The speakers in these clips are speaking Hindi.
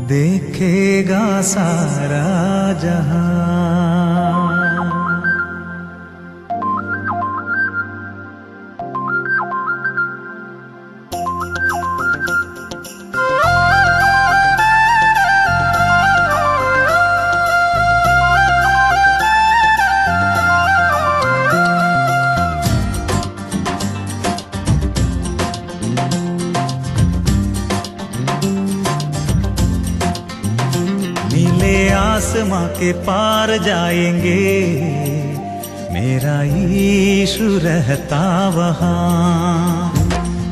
देखेगा सारा जहां। नीले आसमां के पार जाएंगे, मेरा यीशु रहता वहाँ।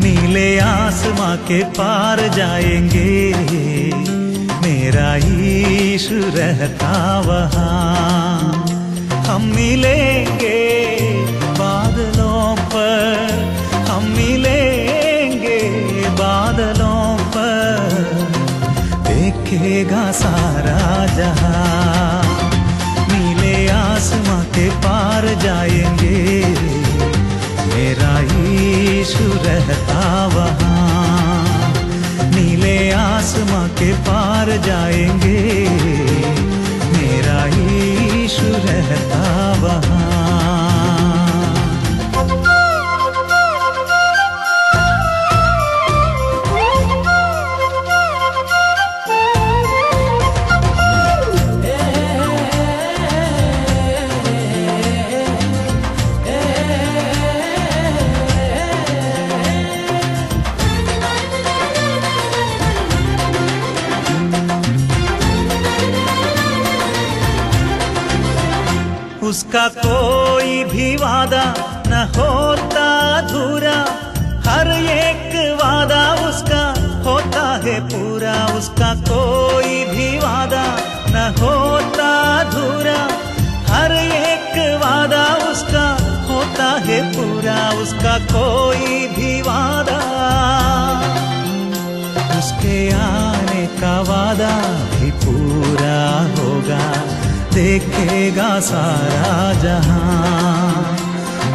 नीले आसमां के पार जाएंगे, मेरा यीशु रहता वहाँ। हम मिलेंगे बादलों पर, हम मिलेंगे बादलों पर, देखेगा सारा जहां। नीले आसमां के पार जाएंगे, मेरा यीशु रहता वहाँ। नीले आसमां के पार जाएंगे, मेरा यीशु रहता वहाँ। उसका कोई भी वादा न होता अधूरा, हर एक वादा उसका होता है पूरा। उसका कोई भी वादा न होता अधूरा, हर एक वादा उसका होता है पूरा। उसका कोई भी वादा, उसके आने का वादा भी पूरा होगा, देखेगा सारा जहां।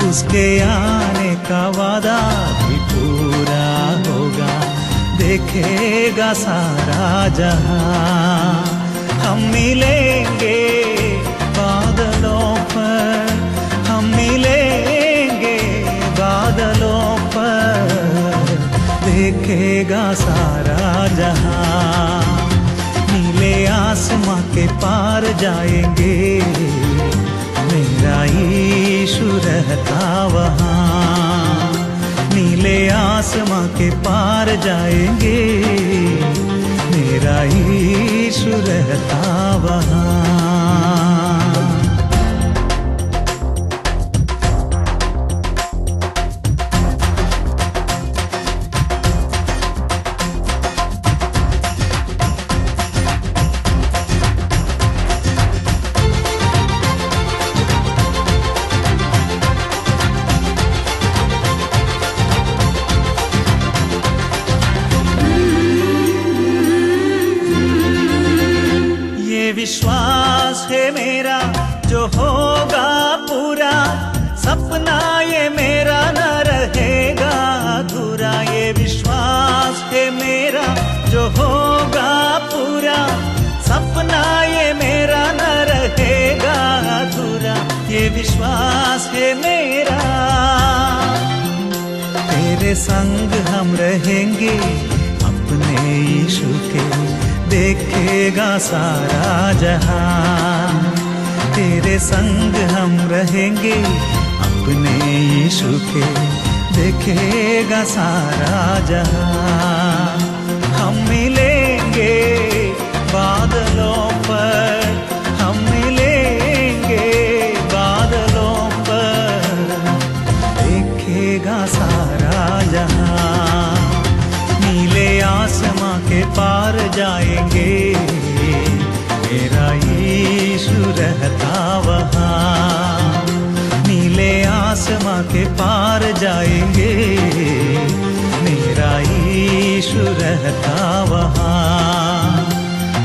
उसके आने का वादा भी पूरा होगा, देखेगा सारा जहां। हम मिलेंगे बादलों पर, हम मिलेंगे बादलों पर, देखेगा सारा जहां। नीले आसमां के पार जाएंगे, मेरा यीशु रहता वहाँ। नीले आसमां के पार जाएंगे, मेरा यीशु रहता वहाँ। विश्वास है मेरा जो होगा पूरा, सपना ये मेरा न रहेगा अधूरा। ये विश्वास है मेरा जो होगा पूरा, सपना ये मेरा न रहेगा अधूरा। ये विश्वास है मेरा, तेरे संग हम रहेंगे अपने यीशु के, देखेगा सारा जहां। तेरे संग हम रहेंगे अपने यीशु के, देखेगा सारा जहां। हम मिलेंगे बादलों पर, हम मिलेंगे बादलों पर, देखेगा सारा जहां। नीले आसमां के पार जाएंगे, मेरा यीशु रहता वहाँ। नीले आसमां के पार जाएंगे, मेरा यीशु रहता वहाँ।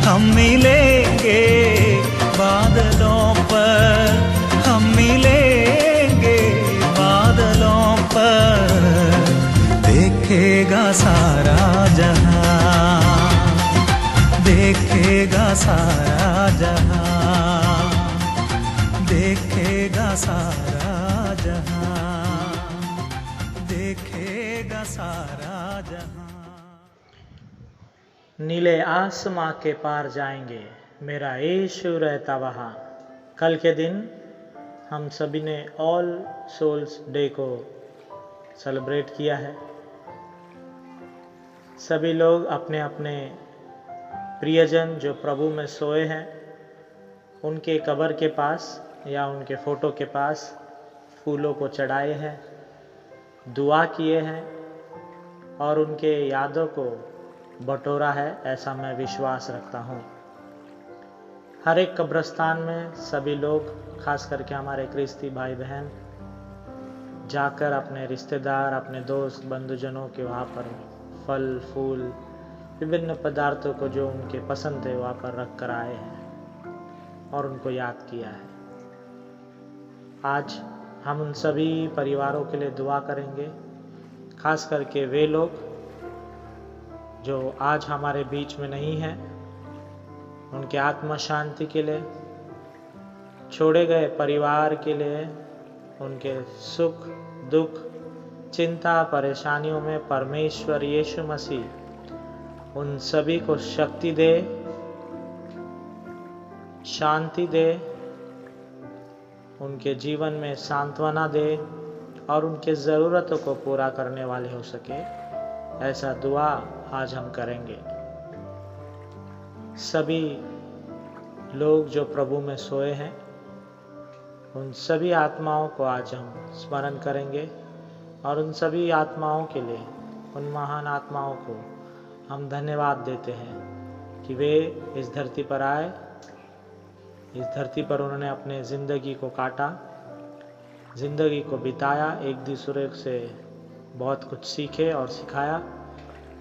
हम मिलेंगे बादलों पर, हम मिलेंगे बादलों पर, देखेगा सारा जहां। देखेगा सारा जहां, देखेगा सारा जहां, देखेगा सारा जहां। नीले आसमां के पार जाएंगे, मेरा यीशु रहता वहाँ। कल के दिन हम सभी ने ऑल सोल्स डे को सेलिब्रेट किया है। सभी लोग अपने अपने प्रियजन जो प्रभु में सोए हैं उनके कब्र के पास या उनके फ़ोटो के पास फूलों को चढ़ाए हैं, दुआ किए हैं और उनके यादों को बटोरा है, ऐसा मैं विश्वास रखता हूँ। हर एक कब्रिस्तान में सभी लोग, खास करके हमारे ख्रिस्ती भाई बहन, जाकर अपने रिश्तेदार, अपने दोस्त बंधुजनों के वहाँ पर फल फूल विभिन्न पदार्थों को जो उनके पसंद थे वहाँ पर रख कर आए हैं और उनको याद किया है। आज हम उन सभी परिवारों के लिए दुआ करेंगे, खास करके वे लोग जो आज हमारे बीच में नहीं हैं, उनके आत्मा शांति के लिए, छोड़े गए परिवार के लिए, उनके सुख दुख चिंता परेशानियों में परमेश्वर यीशु मसीह उन सभी को शक्ति दे, शांति दे, उनके जीवन में सांत्वना दे और उनके ज़रूरतों को पूरा करने वाले हो सके, ऐसा दुआ आज हम करेंगे। सभी लोग जो प्रभु में सोए हैं उन सभी आत्माओं को आज हम स्मरण करेंगे और उन सभी आत्माओं के लिए, उन महान आत्माओं को हम धन्यवाद देते हैं कि वे इस धरती पर आए, इस धरती पर उन्होंने अपने ज़िंदगी को काटा, ज़िंदगी को बिताया, एक दूसरे से बहुत कुछ सीखे और सिखाया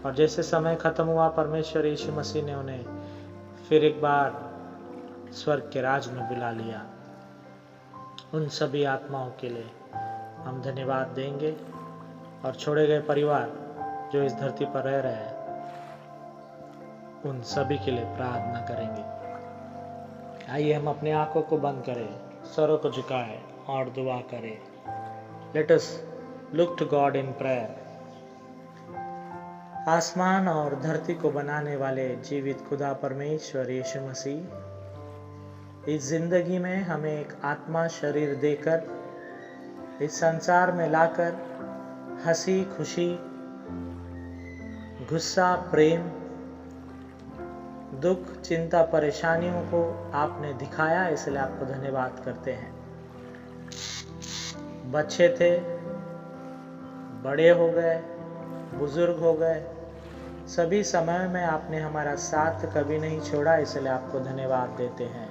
और जैसे समय ख़त्म हुआ परमेश्वर यीशु मसीह ने उन्हें फिर एक बार स्वर्ग के राज में बुला लिया। उन सभी आत्माओं के लिए हम धन्यवाद देंगे और छोड़े गए परिवार जो इस धरती पर रह रहे हैं उन सभी के लिए प्रार्थना करेंगे। आइए हम अपने आंखों को बंद करें, सरों को झुकाएं और दुआ करें। Let us look to God in prayer. आसमान और धरती को बनाने वाले जीवित खुदा परमेश्वर यीशु मसीह, इस जिंदगी में हमें एक आत्मा शरीर देकर इस संसार में लाकर हंसी खुशी, गुस्सा, प्रेम, दुख, चिंता, परेशानियों को आपने दिखाया, इसलिए आपको धन्यवाद करते हैं। बच्चे थे, बड़े हो गए, बुजुर्ग हो गए, सभी समय में आपने हमारा साथ कभी नहीं छोड़ा, इसलिए आपको धन्यवाद देते हैं।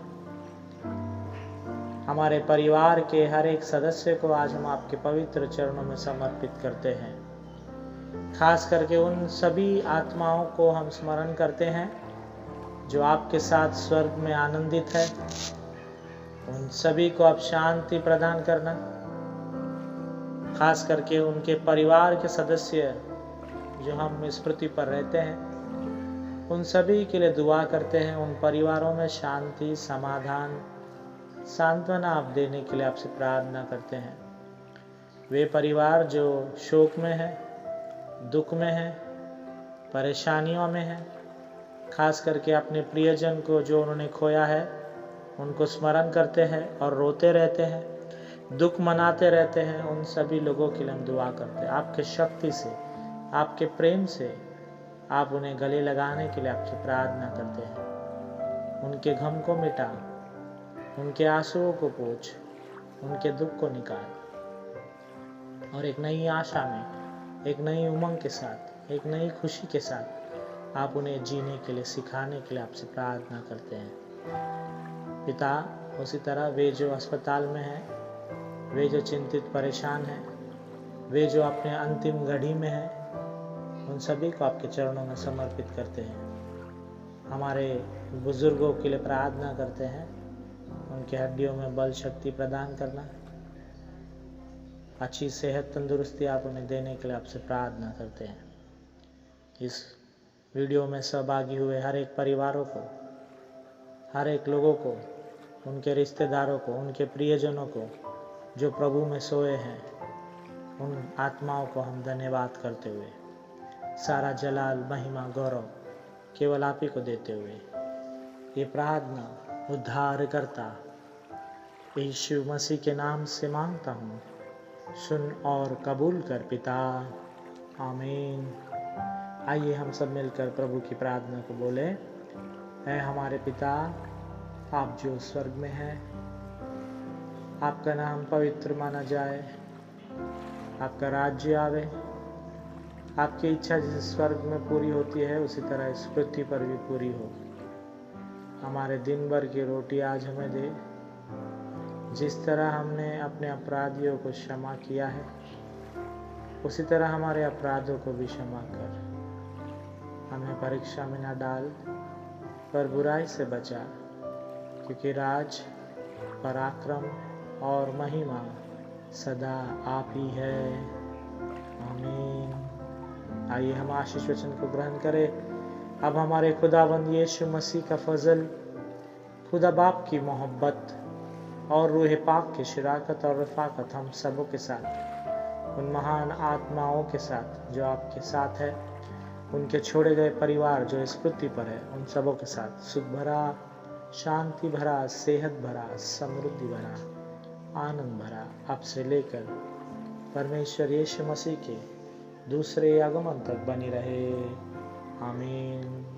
हमारे परिवार के हर एक सदस्य को आज हम आपके पवित्र चरणों में समर्पित करते हैं। खास करके उन सभी आत्माओं को हम स्मरण करते हैं जो आपके साथ स्वर्ग में आनंदित है। उन सभी को आप शांति प्रदान करना। खास करके उनके परिवार के सदस्य जो हम इस पृथ्वी पर रहते हैं, उन सभी के लिए दुआ करते हैं। उन परिवारों में शांति, समाधान, सांत्वना आप देने के लिए आपसे प्रार्थना करते हैं। वे परिवार जो शोक में है, दुख में है, परेशानियों में है, खास करके अपने प्रियजन को जो उन्होंने खोया है उनको स्मरण करते हैं और रोते रहते हैं, दुख मनाते रहते हैं, उन सभी लोगों के लिए हम दुआ करते हैं। आपके शक्ति से, आपके प्रेम से आप उन्हें गले लगाने के लिए आपसे प्रार्थना करते हैं। उनके गम को मिटा, उनके आंसुओं को पोंछ, उनके दुख को निकाल और एक नई आशा में, एक नई उमंग के साथ, एक नई खुशी के साथ आप उन्हें जीने के लिए, सिखाने के लिए आपसे प्रार्थना करते हैं। पिता, उसी तरह वे जो अस्पताल में हैं, वे जो चिंतित परेशान हैं, वे जो अपने अंतिम घड़ी में हैं, उन सभी को आपके चरणों में समर्पित करते हैं। हमारे बुजुर्गों के लिए प्रार्थना करते हैं, उनके हड्डियों में बल शक्ति प्रदान करना, अच्छी सेहत तंदुरुस्ती आप उन्हें देने के लिए आपसे प्रार्थना करते हैं। इस वीडियो में सहभागी हुए हर एक परिवारों को, हर एक लोगों को, उनके रिश्तेदारों को, उनके प्रियजनों को जो प्रभु में सोए हैं, उन आत्माओं को हम धन्यवाद करते हुए सारा जलाल, महिमा, गौरव केवल आप ही को देते हुए ये प्रार्थना उद्धारकर्ता यीशु मसीह के नाम से मांगता हूँ। सुन और कबूल कर पिता, आमीन। आइए हम सब मिलकर प्रभु की प्रार्थना को बोले। है हमारे पिता, आप जो स्वर्ग में हैं, आपका नाम पवित्र माना जाए, आपका राज्य आवे, आपकी इच्छा जिस स्वर्ग में पूरी होती है उसी तरह इस पृथ्वी पर भी पूरी हो। हमारे दिन भर की रोटी आज हमें दे, जिस तरह हमने अपने अपराधियों को क्षमा किया है उसी तरह हमारे अपराधों को भी क्षमा कर। हमें परीक्षा में न डाल पर बुराई से बचा, क्योंकि राज, पराक्रम और महिमा सदा आप ही है, आमीन। आइए हम आशीष वचन को ग्रहण करें। अब हमारे खुदावंद यीशु मसीह का फजल, खुदा बाप की मोहब्बत और रूह पाक की शराकत और रफाकत हम सबों के साथ, उन महान आत्माओं के साथ जो आपके साथ है, उनके छोड़े गए परिवार जो इस पृथ्वी पर है, उन सबों के साथ सुख भरा, शांति भरा, सेहत भरा, समृद्धि भरा, आनंद भरा अब से लेकर परमेश्वर यीशु मसीह के दूसरे आगमन तक बनी रहे, आमीन।